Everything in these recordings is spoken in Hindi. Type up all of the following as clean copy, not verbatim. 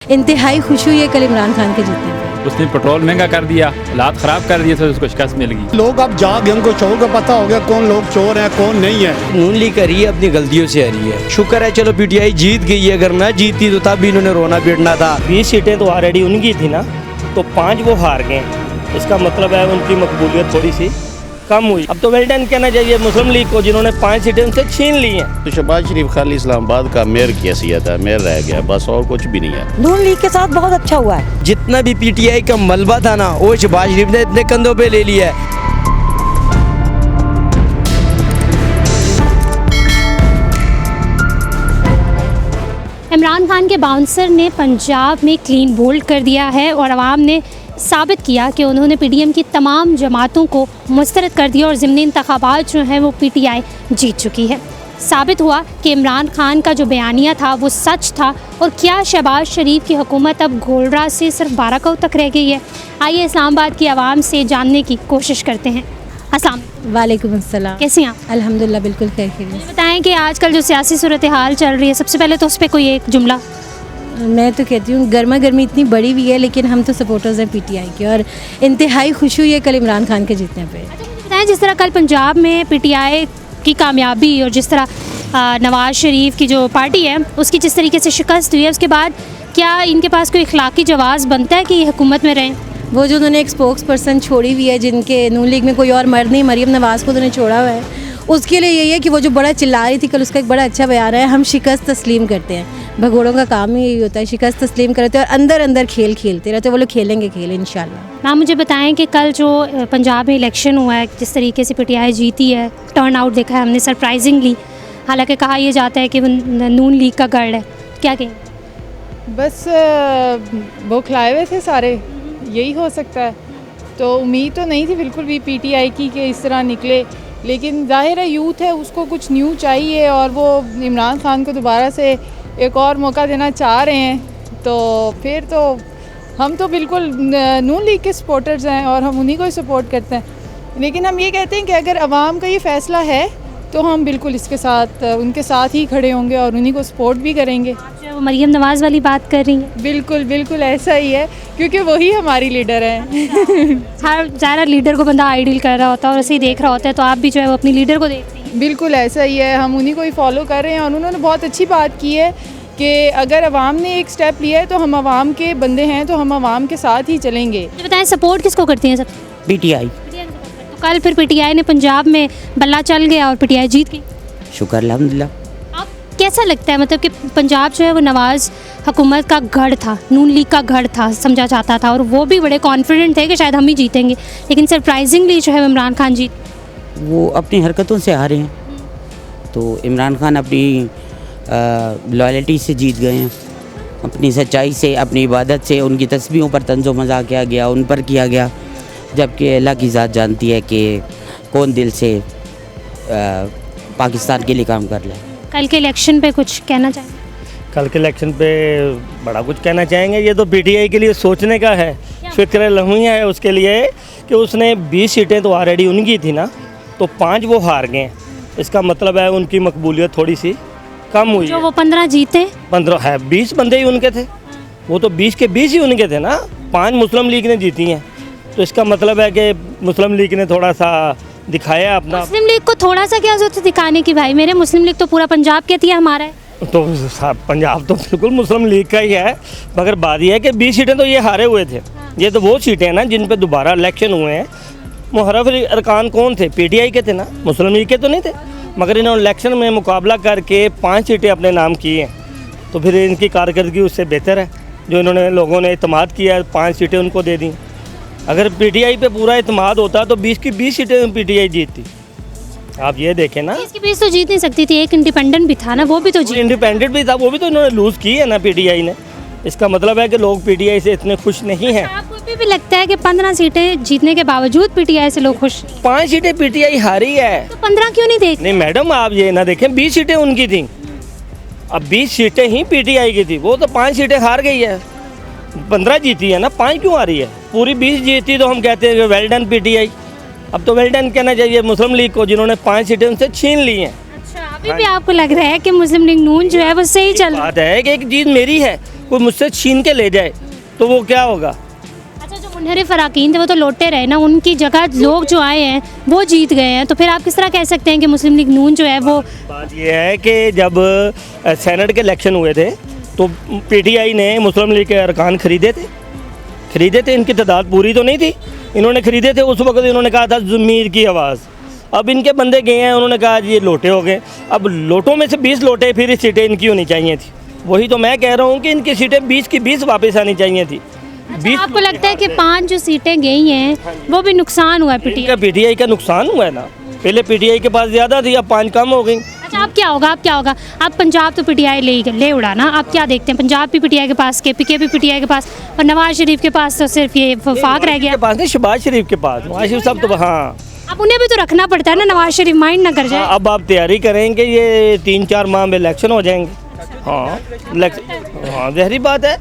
इंतहाई खुशी हुई है कल इमरान खान के जीतने पर। उसने पेट्रोल महंगा कर दिया, हालात ख़राब कर दिए, तो उसको शिकस्त मिल गई। लोग अब जाग गए, उनको चोर का पता हो गया कौन लोग चोर हैं कौन नहीं है। नून लीग कर रही है, अपनी गलतियों से आ रही है। शुक्र है चलो पीटीआई जीत गई है, अगर ना जीतती तो तब भी इन्होंने रोना पीटना था। 20 सीटें तो ऑलरेडी उनकी थी ना, तो 5 वो हार गए। इसका मतलब है उनकी मकबूलियत थोड़ी सी कम हुई। अब तो वेल डन कहना चाहिए मुस्लिम लीग को, जिन्होंने 5 सीटें उनसे छीन ली हैं। तो शहबाज शरीफ खाली इस्लामाबाद का मेयर की हैसियत है, मेयर रह गया बस, और कुछ भी नहीं है। नून लीग के साथ बहुत अच्छा हुआ है। जितना भी पीटीआई का मलबा था ना, वो शहबाज शरीफ ने इतने कंधों पे ले लिया है। इमरान खान के बाउंसर ने पंजाब में क्लीन बोल्ड कर दिया है और आवाम ने साबित किया कि उन्होंने पीडीएम की तमाम जमातों को मुस्तरद कर दिया और ज़िमनी इंतखाबात जो हैं वो पीटीआई जीत चुकी है। साबित हुआ कि इमरान खान का जो बयानिया था वो सच था। और क्या शहबाज शरीफ की हुकूमत अब गोलरा से सिर्फ 12 कौ तक रह गई है? आइए इस्लामाबाद की आवाम से जानने की कोशिश करते हैं। अस्सलाम वालेकुम अस्सलाम। कैसी हैं आप? अल्हम्दुलिल्लाह बिल्कुल खैरियत। बताएं कि आजकल जो सियासी सूरत हाल चल रही है, सबसे पहले तो उस पर कोई एक जुमला। मैं तो कहती हूँ गर्मा गर्मी इतनी बड़ी हुई है, लेकिन हम तो सपोर्टर्स हैं पीटीआई के और इंतहाई खुशी हुई है कल इमरान खान के जीतने पे। बताएं जिस तरह कल पंजाब में पीटीआई की कामयाबी और जिस तरह नवाज शरीफ की जो पार्टी है उसकी जिस तरीके से शिकस्त हुई है, उसके बाद क्या इनके पास कोई इखलाकी जवाज़ बनता है कि ये हुकूमत में रहें? वो जो उन्होंने एक स्पोक्स पर्सन छोड़ी हुई है, जिनके नून लीग में कोई और मर्द नहीं, मरीम नवाज़ को उन्होंने छोड़ा हुआ है, उसके लिए यही है कि वो जो बड़ा चिल्ला रही थी कल, उसका एक बड़ा अच्छा बयान है, हम शिकस्त तस्लीम करते हैं। भगोड़ों का काम ही यही होता है, शिकस्त तस्लीम करते हैं और अंदर अंदर खेल खेलते रहते हैं। वो लोग खेलेंगे खेल इंशाल्लाह। मैम मुझे बताएं कि कल जो पंजाब में इलेक्शन हुआ है, जिस तरीके से पीटीआई जीती है, टर्न आउट देखा है हमने सरप्राइजिंगली, हालांकि कहा यह जाता है कि वो नून लीग का गढ़ है, क्या कहें? बस बौखलाए हुए थे सारे, यही हो सकता है। तो उम्मीद तो नहीं थी बिल्कुल भी पीटीआई की कि इस तरह निकले, लेकिन जाहिर है यूथ है, उसको कुछ न्यू चाहिए और वो इमरान खान को दोबारा से एक और मौका देना चाह रहे हैं। तो फिर तो हम तो बिल्कुल नून लीग के सपोर्टर्स हैं और हम उन्हीं को ही सपोर्ट करते हैं। लेकिन हम ये कहते हैं कि अगर आवाम का ये फ़ैसला है तो हम बिल्कुल इसके साथ उनके साथ ही खड़े होंगे और उन्हीं को सपोर्ट भी करेंगे। आप जो मरीम नवाज़ वाली बात कर रही हैं? बिल्कुल बिल्कुल ऐसा ही है, क्योंकि वही हमारी लीडर हैं। हर ज़्यादा लीडर को बंदा आइडियल कर रहा होता है और ऐसे ही देख रहा होता है, तो आप भी जो है वो अपनी लीडर को देखती हैं? बिल्कुल ऐसा ही है, हम उन्हीं को ही फॉलो कर रहे हैं। और उन्होंने बहुत अच्छी बात की है कि अगर आवाम ने एक स्टेप लिया है तो हम आवाम के बंदे हैं, तो हम आवाम के साथ ही चलेंगे। ये बताएं सपोर्ट किसको करती हैं सब? पीटीआई। तो कल फिर पीटीआई ने पंजाब में बल्ला चल गया और पीटीआई जीत गई। शुक्र अल्हम्दुलिल्लाह। अब कैसा लगता है, मतलब कि पंजाब जो है वो नवाज़ हुकूमत का गढ़ था, नून लीग का गढ़ था समझा जाता था, और वो भी बड़े कॉन्फिडेंट थे कि शायद हम ही जीतेंगे, लेकिन सरप्राइजिंगली जो है इमरान खान जीत। वो अपनी हरकतों से हारे हैं, तो इमरान खान अपनी लॉयल्टी से जीत गए हैं, अपनी सच्चाई से, अपनी इबादत से। उनकी तस्बीहों पर तंज़ो मज़ाक किया गया, उन पर किया गया, जबकि अल्लाह की ज़ात जानती है कि कौन दिल से पाकिस्तान के लिए काम कर ले। कल के इलेक्शन पे कुछ कहना चाहेंगे? कल के इलेक्शन पे बड़ा कुछ कहना चाहेंगे। ये तो पीटीआई के लिए सोचने का है, फिक्र लम्हिया है उसके लिए कि उसने 20 सीटें तो ऑलरेडी उनकी थी ना, तो 5 वो हार गए। इसका मतलब है उनकी मकबूलियत थोड़ी सी कम हुई। जो वो 15 जीते, 15 है, 20 बंदे ही उनके थे, वो तो 20 के 20 ही उनके थे ना। 5 मुस्लिम लीग ने जीती हैं, तो इसका मतलब है कि मुस्लिम लीग ने थोड़ा सा दिखाया अपना। मुस्लिम लीग को थोड़ा सा क्या जरूरत है दिखाने की? भाई मेरे मुस्लिम लीग तो पूरा पंजाब कहती है हमारा है। तो पंजाब तो बिल्कुल मुस्लिम लीग का ही है, मगर बात यह है कि 20 सीटें तो ये हारे हुए थे। ये तो वो सीटें हैं ना जिन पे दोबारा इलेक्शन हुए हैं। मुहर्रफ अरकान कौन थे? पीटीआई के थे ना, मुस्लिम लीग के तो नहीं थे, मगर इन्होंने इलेक्शन में मुकाबला करके 5 सीटें अपने नाम की हैं। तो फिर इनकी कारकर्दगी उससे बेहतर है, जो इन्होंने लोगों ने इत्मीनाद किया है, 5 सीटें उनको दे दी। अगर पीटीआई पे पूरा इत्मीनाद होता तो 20 की 20 सीटें पीटीआई जीतती। आप ये देखें ना, 20 की 20 तो जीत नहीं सकती थी, एक इंडिपेंडेंट भी था ना, वो भी तो जीत। इंडिपेंडेंट भी था, वो भी तो इन्होंने लूज़ की है ना पीटीआई ने। इसका मतलब है कि लोग पीटीआई से इतने खुश नहीं हैं। आपको भी लगता है कि 15 सीटें जीतने के बावजूद पीटीआई से लोग खुश? 5 सीटें पीटीआई हारी है, तो 15 क्यों नहीं देख? नहीं मैडम, आप ये ना देखें, 20 सीटें उनकी थी, अब 20 सीटें ही पीटीआई की थी, वो तो 5 सीटें हार गई है। 15 जीती है ना, 5 क्यों आ रही है? पूरी 20 जीती तो हम कहते हैं कि वेल डन पीटीआई। अब तो वेल डन कहना चाहिए मुस्लिम लीग को, जिन्होंने 5 सीटें उनसे छीन ली हैं। अच्छा, अभी भी आपको लग रहा है कि मुस्लिम लीग नून जो है वो सही चल रहा है? बात है कि एक चीज़ मेरी है, कोई मुझसे छीन के ले जाए तो वो क्या होगा। अच्छा, जो मुनहरिफ अरकान थे वो तो लौटे रहे ना, उनकी जगह लोग जो आए हैं वो जीत गए हैं, तो फिर आप किस तरह कह सकते हैं कि मुस्लिम लीग नून जो है वो। बात ये है कि जब सेनेट के इलेक्शन हुए थे तो पीटीआई ने मुस्लिम लीग के अरकान खरीदे थे, इनकी तादाद पूरी तो नहीं थी, इन्होंने खरीदे थे। उस वक्त इन्होंने कहा था ज़मीर की आवाज़। अब इनके बंदे गए हैं, उन्होंने कहा जी ये लोटे हो गए। अब लोटों में से 20 लोटे फिर सीटें इनकी होनी चाहिए थी। वही तो मैं कह रहा हूँ कि इनकी सीटें 20 की 20 वापस आनी चाहिए थी। अच्छा, आपको लगता है कि 5 जो सीटें गई हैं वो भी नुकसान हुआ है पीटीआई का नुकसान हुआ है ना। पहले पीटीआई के पास ज़्यादा थी, अब 5 कम हो गई। अच्छा, अब क्या होगा अब पंजाब तो पीटीआई ले उड़ा ना, आप क्या देखते हैं? पंजाब भी पीटीआई के पास, केपीके भी पीटीआई के पास, और नवाज शरीफ के पास तो सिर्फ ये वफाक रह गया। पास नहीं, शहबाज शरीफ के पास, नवाज शरीफ साहब तो हाँ। अब उन्हें भी तो रखना पड़ता है ना, नवाज शरीफ माइंड ना कर जाए। अब आप तैयारी करेंगे, ये 3-4 माह में इलेक्शन हो जाएंगे। हाँ जहरी बात है।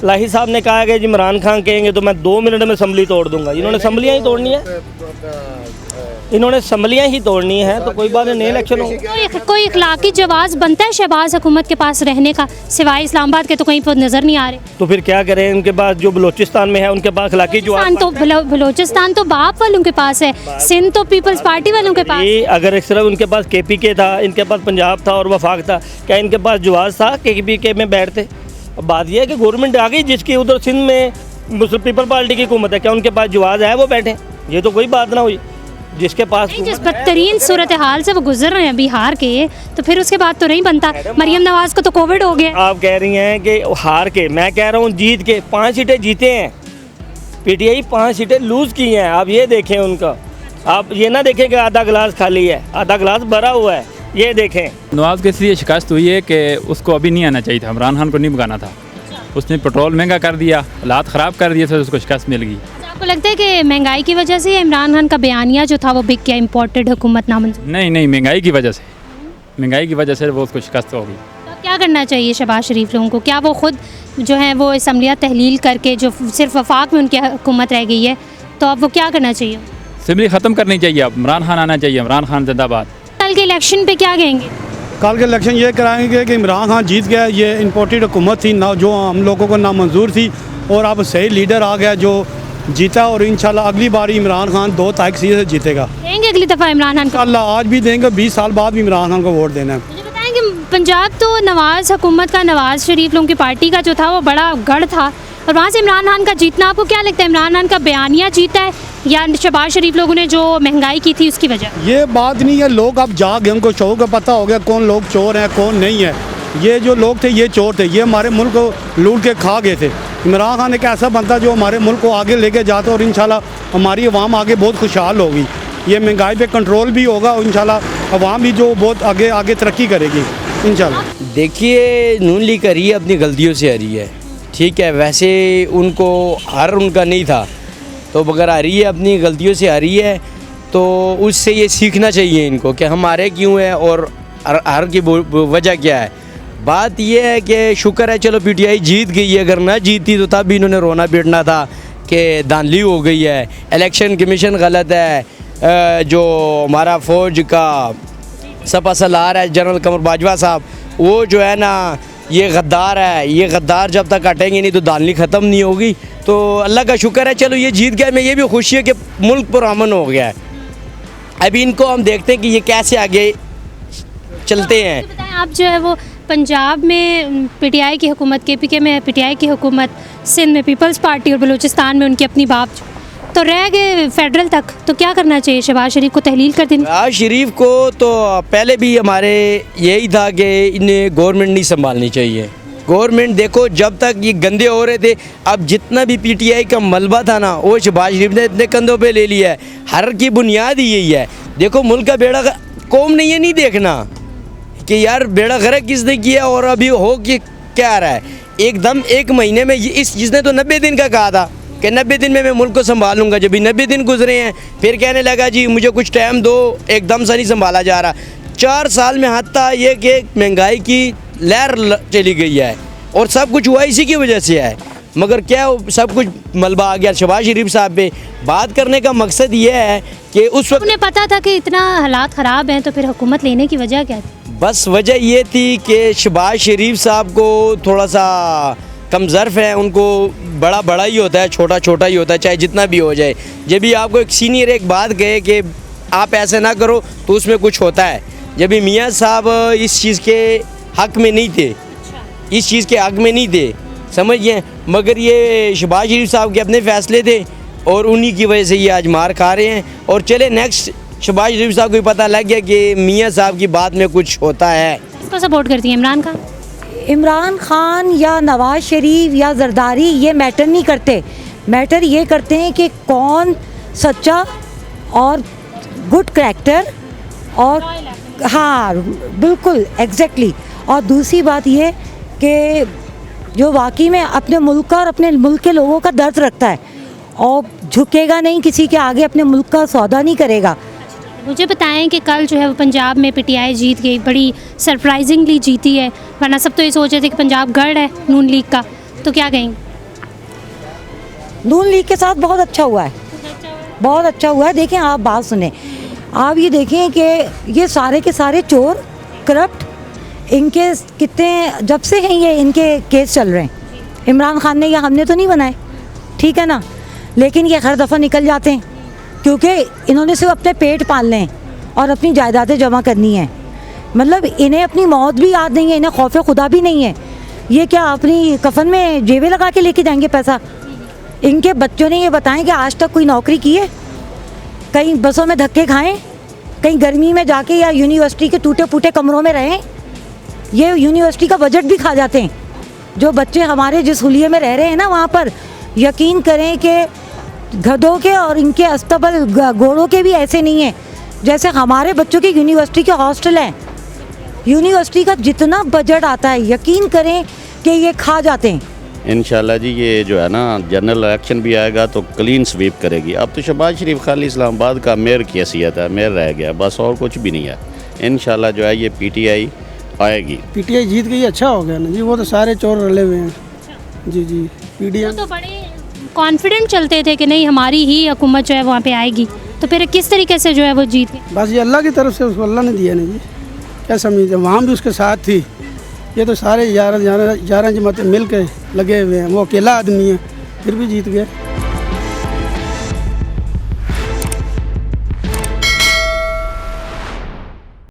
लाही साहब ने कहा कि इमरान खान कहेंगे तो मैं 2 मिनट में असम्बली तोड़ दूंगा। इन्होंने असम्बलियाँ ही तोड़नी है, तो कोई बात नहीं, इलेक्शन हो। कोई इखलाकी जवाब बनता है शहबाज हुकूमत के पास रहने का, सिवाय इस्लामाबाद के तो कहीं पर नज़र नहीं आ रहे। तो फिर क्या करें? उनके पास जो बलूचिस्तान में है उनके पास इखलाकी जवाब तो बलूचिस्तान तो बाप वालों के पास है, सिंध तो पीपल्स पार्टी वालों के पास। अगर एक तरफ उनके पास केपीके था, इनके पास पंजाब था और वफाक था, क्या इनके पास जवाब था केपीके में बैठते? अब बात यह है कि गवर्नमेंट आ गई जिसकी उधर सिंध में मुस्लिम पीपल पार्टी की हुकूमत है, क्या उनके पास जवाब है वो बैठे? ये तो कोई बात ना हुई। जिसके पास जिस बदतरीन सूरत हाल से वो गुजर रहे हैं बिहार के, तो फिर उसके बाद तो नहीं बनता। मरियम नवाज को तो कोविड हो गया। आप कह रही हैं कि हार के, मैं कह रहा हूँ जीत के। 5 सीटें जीते हैं पीटीआई, 5 सीटें लूज़ की हैं। आप ये देखें उनका, आप ये ना देखें कि आधा गिलास खाली है, आधा गिलास भरा हुआ है, ये देखें। नवाज के इसलिए शिकस्त हुई है कि उसको अभी नहीं आना चाहिए था, इमरान खान को नहीं भगाना था। उसने पेट्रोल महंगा कर दिया, हालात ख़राब कर दिए, तो उसको शिकस्त मिल गई। आपको लगता है कि महंगाई की वजह से इमरान खान का बयानिया जो था वो बिक गया, इम्पोर्टेड हुकूमत नामंजूर? नहीं, महंगाई की वजह से वो उसको शिकस्त हो गई। तो अब क्या करना चाहिए शहबाज शरीफ लोगों को? क्या वो खुद जो है वो असम्बलियाँ तहलील करके, जो सिर्फ वफाक में उनकी हुकूमत रह गई है, तो अब वो क्या करना चाहिए? असम्बली ख़त्म करनी चाहिए, अब इमरान खान आना चाहिए। इमरान खान जिंदाबाद। कल के इलेक्शन पे क्या कहेंगे? कल के इलेक्शन ये कराएंगे कि इमरान खान जीत गया, ये इम्पोर्टेड हुकूमत थी ना, जो हम लोगों को नामंजूर थी, और अब सही लीडर आ गया जो जीता, और इंशाल्लाह अगली बार इमरान खान 2 तारीख से जीतेगा। देंगे अगली दफ़ा इमरान खान को? अल्लाह आज भी देंगे, 20 साल बाद भी इमरान खान को वोट देना है। मुझे बताएं कि पंजाब तो नवाज हुकूमत का, नवाज शरीफ लोगों की पार्टी का जो था वो बड़ा गढ़ था, और वहाँ से इमरान खान का जीतना, आपको क्या लगता है इमरान खान का बयानिया जीता है या शहबाज शरीफ लोगों ने जो महंगाई की थी उसकी वजह? ये बात नहीं है, लोग अब जाग, उनको चोर का पता हो गया कौन लोग चोर हैं कौन नहीं है। ये जो लोग थे ये चोर थे, ये हमारे मुल्क को लूट के खा गए थे। इमरान खान एक ऐसा बंदा जो हमारे मुल्क को आगे लेके जाता, और इंशाल्लाह हमारी अवाम आगे बहुत खुशहाल होगी। ये महंगाई पे कंट्रोल भी होगा, और इंशाल्लाह अवाम भी जो बहुत आगे तरक्की करेगी इंशाल्लाह। देखिए, नून लीग कर रही है, अपनी गलतियों से आ रही है, ठीक है। वैसे उनको हार उनका नहीं था, तो अगर आ रही है अपनी गलतियों से आ रही है, तो उससे ये सीखना चाहिए इनको कि हम हारे क्यों हैं और हार की वजह क्या है। बात ये है कि शुक्र है चलो पीटीआई जीत गई है, अगर ना जीती तो तब भी इन्होंने रोना पीटना था कि धांधली हो गई है, इलेक्शन कमीशन गलत है, जो हमारा फ़ौज का सपा सलार है जनरल कमर बाजवा साहब, वो जो है ना ये गद्दार है, ये गद्दार जब तक हटेंगे नहीं तो धांधली ख़त्म नहीं होगी। तो अल्लाह का शुक्र है चलो ये जीत गया। मैं ये भी खुशी है कि मुल्क पुरअमन हो गया है। अभी इनको हम देखते हैं कि ये कैसे आगे चलते हैं। बताएं, आप जो है वो पंजाब में पीटीआई की हुकूमत, केपीके में पीटीआई की हुकूमत, सिंध में पीपल्स पार्टी और बलूचिस्तान में उनकी अपनी बाप, तो रह गए फेडरल तक, तो क्या करना चाहिए? शहबाज शरीफ को तहलील कर देनी? शहबाज शरीफ को तो पहले भी हमारे यही था कि इन्हें गवर्नमेंट नहीं संभालनी चाहिए। गवर्नमेंट देखो जब तक ये गंदे हो रहे थे, अब जितना भी पीटीआई का मलबा था ना वो शहबाज शरीफ ने इतने कंधों पे ले लिया है। हर की बुनियाद ही यही है। देखो मुल्क का बेड़ा कौम ने ये नहीं देखना कि यार बेड़ा गर्क किसने किया और अभी हो कि क्या रहा है। एकदम 1 महीने में जिसने तो 90 दिन का कहा था कि 90 दिन में मैं मुल्क को संभालूंगा, जब भी 90 दिन गुजरे हैं फिर कहने लगा जी मुझे कुछ टाइम दो, एकदम से नहीं संभाला जा रहा। 4 साल में हादसा ये कि महंगाई की लहर चली गई है और सब कुछ हुआ इसी की वजह से है। मगर क्या सब कुछ मलबा आ गया शहबाज शरीफ साहब पे। बात करने का मकसद ये है कि उस वक्त उन्हें पता था कि इतना हालात ख़राब हैं, तो फिर हुकूमत लेने की वजह क्या थी? बस वजह ये थी कि शहबाज शरीफ साहब को थोड़ा सा कम ज़र्फ़ है, उनको बड़ा बड़ा ही होता है, छोटा छोटा ही होता है, चाहे जितना भी हो जाए। जब भी आपको एक सीनियर एक बात कहे कि आप ऐसे ना करो तो उसमें कुछ होता है। जब भी मियाँ साहब इस चीज़ के हक़ में नहीं थे, इस चीज़ के हक़ में नहीं थे, समझ गए, मगर ये शहबाज शरीफ साहब के अपने फ़ैसले थे और उन्हीं की वजह से ये आज मार खा रहे हैं। और चले नेक्स्ट शहबाज शरीफ साहब को भी पता लग गया कि मियाँ साहब की बात में कुछ होता है। किसको सपोर्ट करती हैं? इमरान खान? इमरान खान या नवाज़ शरीफ या जरदारी ये मैटर नहीं करते। मैटर ये करते हैं कि कौन सच्चा और गुड करैक्टर और हाँ बिल्कुल एग्जैक्टली। और दूसरी बात ये कि जो वाकई में अपने मुल्क का और अपने मुल्क के लोगों का दर्द रखता है और झुकेगा नहीं किसी के आगे, अपने मुल्क का सौदा नहीं करेगा। मुझे बताएं कि कल जो है वो पंजाब में पीटीआई जीत गई, बड़ी सरप्राइजिंगली जीती है, वरना सब तो ये सोच रहे थे कि पंजाब गढ़ है नून लीग का, तो क्या कहेंगे? नून लीग के साथ बहुत अच्छा हुआ है, बहुत अच्छा हुआ है। देखें आप बात सुने, आप ये देखें कि ये सारे के सारे चोर करप्ट, इनके कितने जब से हैं ये इनके केस चल रहे हैं। इमरान खान ने या हमने तो नहीं बनाए, ठीक है ना, लेकिन ये हर दफ़ा निकल जाते हैं क्योंकि इन्होंने सिर्फ अपने पेट पालने हैं और अपनी जायदादें जमा करनी है। मतलब इन्हें अपनी मौत भी याद नहीं है, इन्हें खौफ खुदा भी नहीं है। ये क्या अपनी कफन में जेबें लगा के लेके जाएंगे पैसा? इनके बच्चों ने ये बताएं कि आज तक कोई नौकरी की है? कहीं बसों में धक्के खाएं, कहीं गर्मी में जाके या यूनिवर्सिटी के टूटे फूटे कमरों में रहें? ये यूनिवर्सिटी का बजट भी खा जाते हैं। जो बच्चे हमारे जिस हुलिये में रह रहे हैं ना, वहाँ पर यकीन करें कि गधों के और इनके अस्तबल घोड़ों के भी ऐसे नहीं हैं जैसे हमारे बच्चों के यूनिवर्सिटी के हॉस्टल हैं। यूनिवर्सिटी का जितना बजट आता है यकीन करें कि ये खा जाते हैं। इंशाल्लाह जी ये जो है ना जनरल इलेक्शन भी आएगा तो क्लीन स्वीप करेगी। अब तो शहबाज शरीफ खाली इस्लामाबाद का मेयर की हैसियत है, मेयर रह गया बस, और कुछ भी नहीं है। इंशाल्लाह जो है ये पीटीआई आएगी। पीटीआई जीत गई, अच्छा हो गया ना जी, वो तो सारे चोर रले हुए हैं। जी जी पीटीआई तो बड़े कॉन्फिडेंट चलते थे कि नहीं हमारी ही हुकूमत जो है वहाँ पे आएगी, तो फिर किस तरीके से जो है वो जीत गए? बस ये अल्लाह की तरफ से उसको अल्लाह ने दिया नहीं जी, क्या समझते, वहाँ भी उसके साथ थी। ये तो सारे 11 जमातें मिल के लगे हुए हैं, वो अकेला आदमी है फिर भी जीत गए।